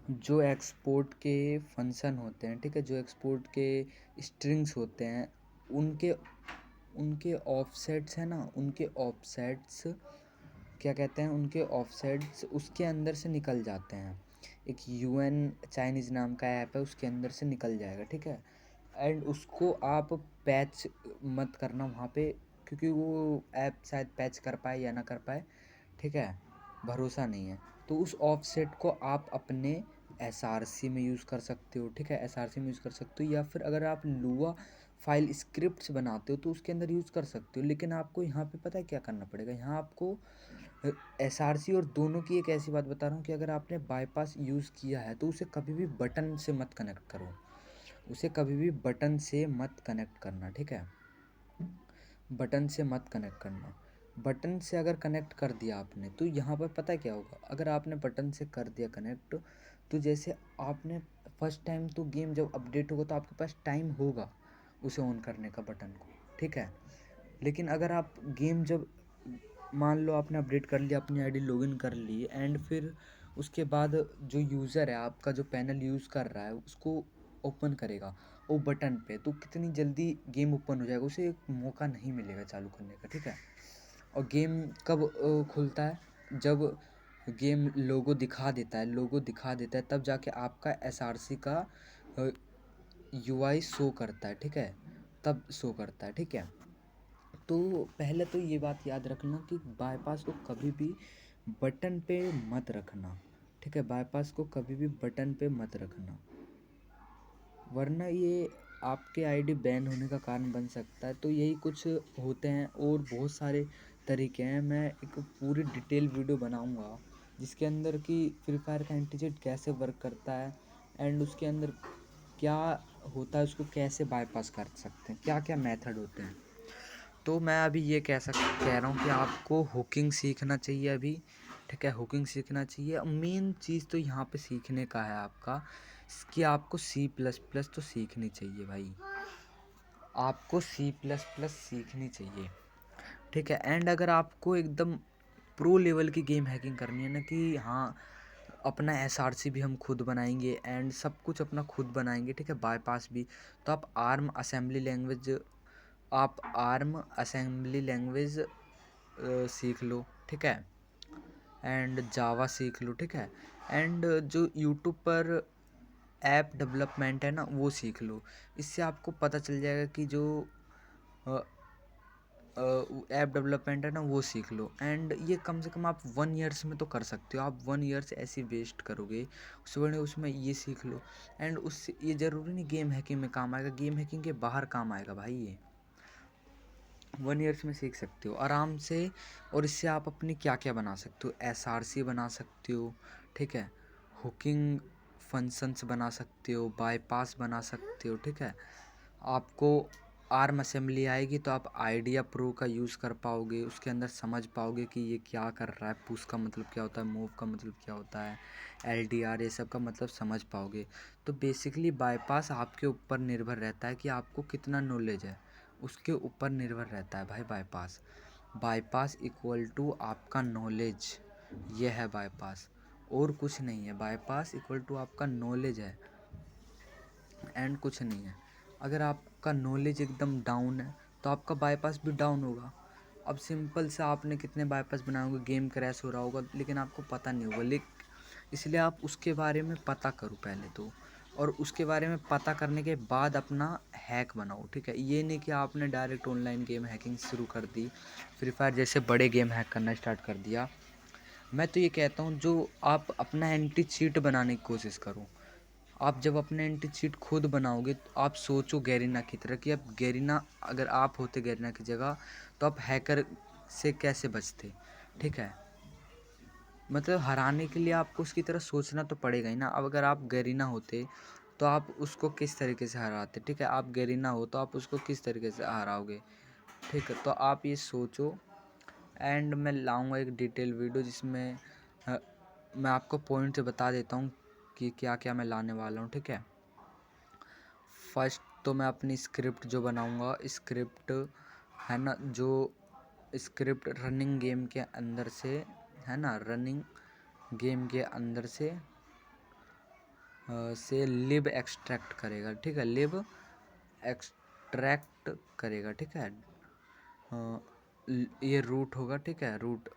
जो एक्सपोर्ट के फंक्शन होते हैं, ठीक है, जो एक्सपोर्ट के स्ट्रिंग्स होते हैं, उनके उनके ऑफसेट्स हैं ना, उनके ऑफसेट्स क्या कहते हैं, उनके ऑफसेट्स उसके अंदर से निकल जाते हैं। एक यूएन चाइनीज़ नाम का ऐप है, उसके अंदर से निकल जाएगा, ठीक है। एंड उसको आप पैच मत करना वहाँ पे, क्योंकि वो ऐप शायद पैच कर पाए या ना कर पाए, ठीक है, भरोसा नहीं है। तो उस ऑफसेट को आप अपने एसआरसी में यूज़ कर सकते हो, ठीक है, एसआरसी में यूज़ कर सकते हो, या फिर अगर आप लुआ फाइल स्क्रिप्ट्स बनाते हो तो उसके अंदर यूज़ कर सकते हो। लेकिन आपको यहाँ पे पता है क्या करना पड़ेगा, यहाँ आपको एसआरसी और दोनों की एक ऐसी बात बता रहा हूँ कि अगर आपने बाईपास यूज़ किया है तो उसे कभी भी बटन से मत कनेक्ट करो, उसे कभी भी बटन से मत कनेक्ट करना, ठीक है, बटन से मत कनेक्ट करना। बटन से अगर कनेक्ट कर दिया आपने तो यहाँ पर पता है क्या होगा, अगर आपने बटन से कर दिया कनेक्ट, तो जैसे आपने फर्स्ट टाइम तो गेम जब अपडेट होगा तो आपके पास टाइम होगा उसे ऑन करने का बटन को, ठीक है। लेकिन अगर आप गेम जब मान लो आपने अपडेट कर लिया, अपनी आईडी लॉगिन कर ली, एंड फिर उसके बाद जो यूज़र है आपका, जो पैनल यूज़ कर रहा है, उसको ओपन करेगा वो बटन पे, तो कितनी जल्दी गेम ओपन हो जाएगा, उसे एक मौका नहीं मिलेगा चालू करने का, ठीक है। और गेम कब खुलता है, जब गेम लोगो दिखा देता है, लोगो दिखा देता है, तब जाके आपका एसआरसी का यूआई शो करता है, ठीक है, तब शो करता है, ठीक है। तो पहले तो ये बात याद रखना कि बाईपास को कभी भी बटन पे मत रखना, ठीक है, बाईपास को कभी भी बटन पे मत रखना, वरना ये आपके आईडी बैन होने का कारण बन सकता है। तो यही कुछ होते हैं और बहुत सारे तरीके हैं। मैं एक पूरी डिटेल वीडियो बनाऊंगा जिसके अंदर कि फ्री फायर का एंटी चीट कैसे वर्क करता है, एंड उसके अंदर क्या होता है, उसको कैसे बाईपास कर सकते हैं, क्या क्या मेथड होते हैं। तो मैं अभी ये कह रहा हूँ कि आपको हुकिंग सीखना चाहिए अभी, ठीक है, हुकिंग सीखना चाहिए। मेन चीज़ तो यहाँ पे सीखने का है आपका कि आपको सी प्लस प्लस तो सीखनी चाहिए भाई, आपको सी प्लस प्लस सीखनी चाहिए, ठीक है। एंड अगर आपको एकदम प्रो लेवल की गेम हैकिंग करनी है ना, कि हाँ अपना एसआरसी भी हम खुद बनाएंगे एंड सब कुछ अपना खुद बनाएंगे, ठीक है, बाईपास भी, तो आप आर्म असेंबली लैंग्वेज सीख लो, ठीक है, एंड जावा सीख लो, ठीक है। एंड जो यूट्यूब पर ऐप डेवलपमेंट है ना, वो सीख लो। इससे आपको पता चल जाएगा कि जो ऐप डेवलपमेंट है ना, वो सीख लो। एंड ये कम से कम आप 1 ईयर्स में तो कर सकते हो, आप 1 ईयर्स ऐसे वेस्ट करोगे, उससे बड़े उसमें ये सीख लो। एंड उससे ये ज़रूरी नहीं गेम हैकिंग में काम आएगा, गेम हैकिंग के बाहर काम आएगा भाई, ये 1 ईयर्स में सीख सकते हो आराम से। और इससे आप अपनी क्या क्या बना सकते हो, एसआरसी बना सकते हो, ठीक है, हुकिंग फंक्शंस बना सकते हो, बाईपास बना सकते हो, ठीक है। आपको आर्म असेंबली आएगी तो आप आइडिया प्रो का यूज़ कर पाओगे, उसके अंदर समझ पाओगे कि ये क्या कर रहा है, पुश का मतलब क्या होता है, मूव का मतलब क्या होता है, एलडीआर, ये सब का मतलब समझ पाओगे। तो बेसिकली बाईपास आपके ऊपर निर्भर रहता है कि आपको कितना नॉलेज है, उसके ऊपर निर्भर रहता है भाई। बाईपास बाईपास इक्वल टू आपका नॉलेज, ये है बाईपास, और कुछ नहीं है। बाईपास इक्वल टू आपका नॉलेज है एंड कुछ नहीं है। अगर आपका नॉलेज एकदम डाउन है तो आपका बाईपास भी डाउन होगा। अब सिंपल से आपने कितने बाईपास बनाओगे, गेम क्रैश हो रहा होगा लेकिन आपको पता नहीं होगा, लेकिन इसलिए आप उसके बारे में पता करो पहले तो, और उसके बारे में पता करने के बाद अपना हैक बनाओ, ठीक है। ये नहीं कि आपने डायरेक्ट ऑनलाइन गेम हैकिंग शुरू कर दी, फ्री फायर जैसे बड़े गेम हैक करना स्टार्ट कर दिया। मैं तो ये कहता हूँ जो आप अपना एंटी चीट बनाने की कोशिश करो। आप जब अपने एंटी चीट खुद बनाओगे तो आप सोचो गैरीना की तरह कि अब गैरीना, अगर आप होते गैरीना की जगह तो आप हैकर से कैसे बचते, ठीक है। मतलब हराने के लिए आपको उसकी तरह सोचना तो पड़ेगा ही ना। अब अगर आप गैरीना होते तो आप उसको किस तरीके से हराते, ठीक है, आप गैरीना हो तो आप उसको किस तरीके से हराओगे, ठीक है। तो आप ये सोचो। एंड मैं लाऊंगा एक डिटेल वीडियो जिसमें मैं आपको पॉइंट से बता देता हूँ कि क्या क्या मैं लाने वाला हूँ, ठीक है। फर्स्ट तो मैं अपनी स्क्रिप्ट जो बनाऊंगा, स्क्रिप्ट है ना, जो स्क्रिप्ट रनिंग गेम के अंदर से, है ना, रनिंग गेम के अंदर से से लिब एक्सट्रैक्ट करेगा, ठीक है, लिब एक्सट्रैक्ट करेगा, ठीक है। ये रूट होगा, ठीक है, रूट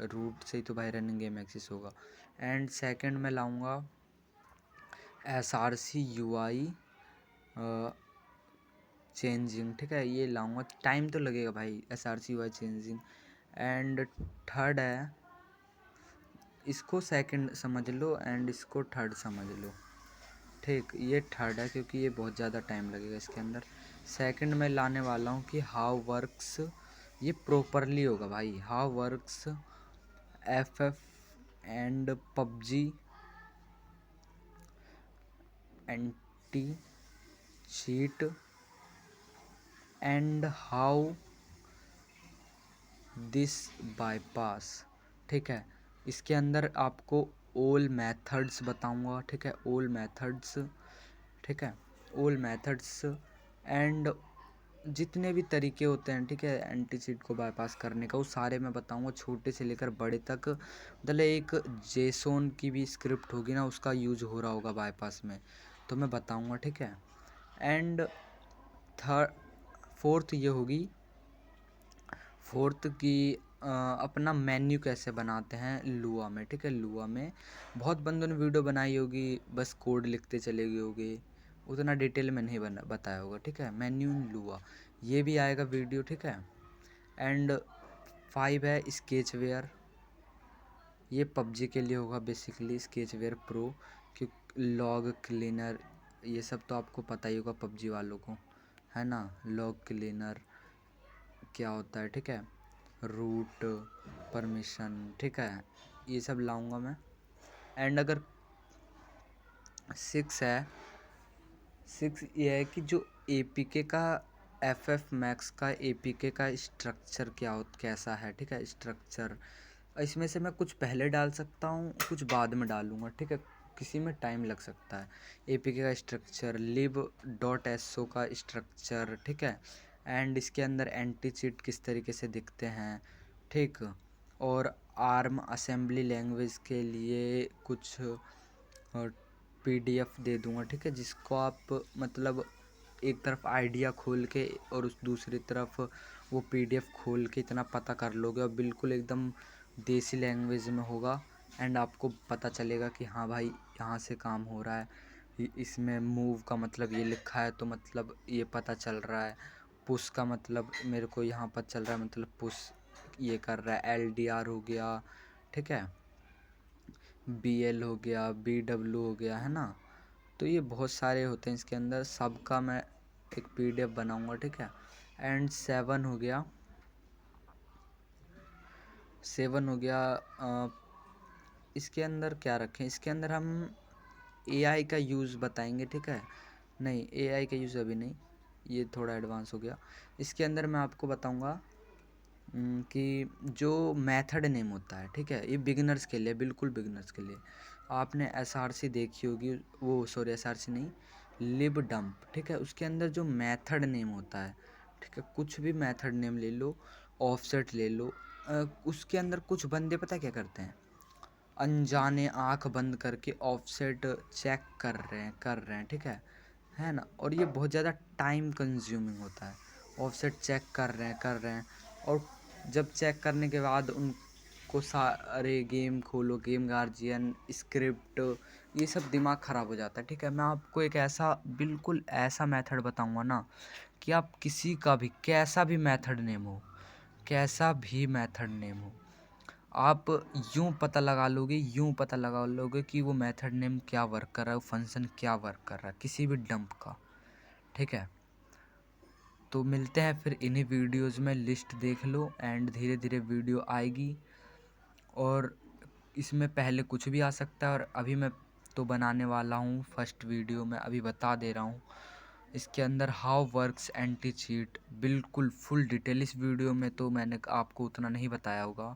रूट से ही तो भाई रनिंग गेम एक्सिस होगा। एंड सेकंड में लाऊंगा src ui चेंजिंग, ठीक है, ये लाऊंगा, टाइम तो लगेगा भाई src ui changing. And third है, इसको सेकंड समझ लो एंड इसको थर्ड समझ लो, ठीक, ये थर्ड है क्योंकि ये बहुत ज़्यादा टाइम लगेगा इसके अंदर। सेकंड में लाने वाला हूँ कि हाउ वर्क्स, ये प्रॉपरली होगा भाई, how works FF and PUBG anti cheat and how this bypass, ठीक है। इसके अंदर आपको ऑल मेथड्स बताऊंगा, ठीक है, ऑल मेथड्स, ठीक है, ऑल मेथड्स एंड जितने भी तरीके होते हैं, ठीक है, एंटी चीट को बाईपास करने का, वो सारे मैं बताऊंगा, छोटे से लेकर बड़े तक। मतलब एक जेसोन की भी स्क्रिप्ट होगी ना, उसका यूज हो रहा होगा बाईपास में, तो मैं बताऊंगा, ठीक है। एंड थर्ड फोर्थ ये होगी, फोर्थ की अपना मेन्यू कैसे बनाते हैं लुआ में, ठीक है, लुआ में बहुत बंदों ने वीडियो बनाई होगी, बस कोड लिखते चले गए होगे, उतना डिटेल में नहीं बताया होगा, ठीक है, मेन्यू इन लुआ, ये भी आएगा वीडियो, ठीक है। एंड 5 है स्केचवेयर, ये पबजी के लिए होगा बेसिकली, स्केचवेयर प्रो, कि लॉग क्लीनर, ये सब तो आपको पता ही होगा पबजी वालों को, है ना, लॉग क्लीनर क्या होता है, ठीक है, रूट परमिशन, ठीक है, ये सब लाऊंगा मैं। एंड अगर 6 है, 6 ये है कि जो APK का FF मैक्स का APK का स्ट्रक्चर कैसा है, ठीक है, स्ट्रक्चर, इसमें से मैं कुछ पहले डाल सकता हूँ, कुछ बाद में डालूँगा, ठीक है, किसी में टाइम लग सकता है। APK का स्ट्रक्चर, lib.so का स्ट्रक्चर, ठीक है, एंड इसके अंदर एंटी चीट किस तरीके से दिखते हैं, ठीक, और आर्म असेंबली लैंग्वेज के लिए कुछ PDF दे दूँगा, ठीक है, जिसको आप मतलब एक तरफ आइडिया खोल के और उस दूसरी तरफ वो PDF खोल के इतना पता कर लोगे और बिल्कुल एकदम देसी लैंग्वेज में होगा। एंड आपको पता चलेगा कि हाँ भाई यहाँ से काम हो रहा है, इसमें मूव का मतलब ये लिखा है तो मतलब ये पता चल रहा है, पुश का मतलब मेरे को यहाँ पर चल रहा है, मतलब पुश ये कर रहा है, LDR हो गया, ठीक है, BL हो गया, BW हो गया, है ना, तो ये बहुत सारे होते हैं इसके अंदर, सबका मैं एक PDF बनाऊंगा, ठीक है। एंड 7 हो गया, 7 हो गया इसके अंदर क्या रखें, इसके अंदर हम AI का यूज़ बताएंगे, ठीक है, नहीं AI का यूज़ अभी नहीं, ये थोड़ा एडवांस हो गया। इसके अंदर मैं आपको बताऊंगा कि जो मेथड नेम होता है, ठीक है, ये बिगिनर्स के लिए, बिल्कुल बिगिनर्स के लिए, आपने SRC देखी होगी, वो सॉरी SRC नहीं, लिब डंप, ठीक है, उसके अंदर जो मेथड नेम होता है, ठीक है, कुछ भी मेथड नेम ले लो, ऑफसेट ले लो, उसके अंदर कुछ बंदे पता क्या करते हैं, अनजाने आंख बंद करके ऑफसेट चेक कर रहे हैं, ठीक है ना, और ये बहुत ज़्यादा टाइम कंज्यूमिंग होता है, ऑफसेट चेक कर रहे हैं और जब चेक करने के बाद उनको सारे गेम खोलो, गेम गार्जियन, स्क्रिप्ट, ये सब दिमाग ख़राब हो जाता है, ठीक है। मैं आपको एक ऐसा बिल्कुल ऐसा मेथड बताऊंगा ना कि आप किसी का भी कैसा भी मेथड नेम हो, कैसा भी मेथड नेम हो, आप यूं पता लगा लोगे कि वो मेथड नेम क्या वर्क कर रहा है, वो फंक्शन क्या वर्क कर रहा है, किसी भी डंप का, ठीक है। तो मिलते हैं फिर इन्हीं वीडियोज़ में, लिस्ट देख लो एंड धीरे धीरे वीडियो आएगी, और इसमें पहले कुछ भी आ सकता है, और अभी मैं तो बनाने वाला हूँ फर्स्ट वीडियो में, अभी बता दे रहा हूँ इसके अंदर हाउ वर्क्स एंटी चीट, बिल्कुल फुल डिटेल। इस वीडियो में तो मैंने आपको उतना नहीं बताया होगा,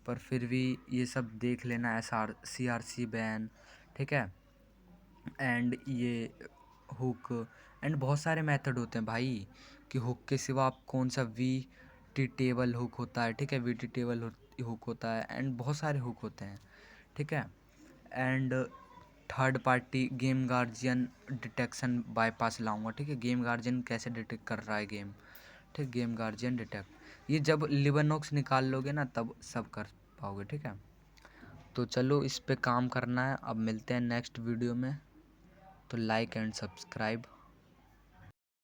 पर फिर भी ये सब देख लेना, CRC बैन, ठीक है, एंड ये हुक, एंड बहुत सारे मेथड होते हैं भाई, कि हुक के सिवा आप कौन सा VT टेबल हुक होता है, ठीक है, VT टेबल हुक होता है, एंड बहुत सारे हुक होते हैं, ठीक है। And third party game guardian detection bypass लाऊंगा, ठीक है। गेम गार्जियन कैसे डिटेक्ट कर रहा है गेम, ठीक। गेम गार्जियन डिटेक्ट, ये जब लिबरनॉक्स निकाल लोगे ना तब सब कर पाओगे, ठीक है। तो चलो इस पे काम करना है। अब मिलते हैं नेक्स्ट वीडियो में, तो लाइक एंड सब्सक्राइब।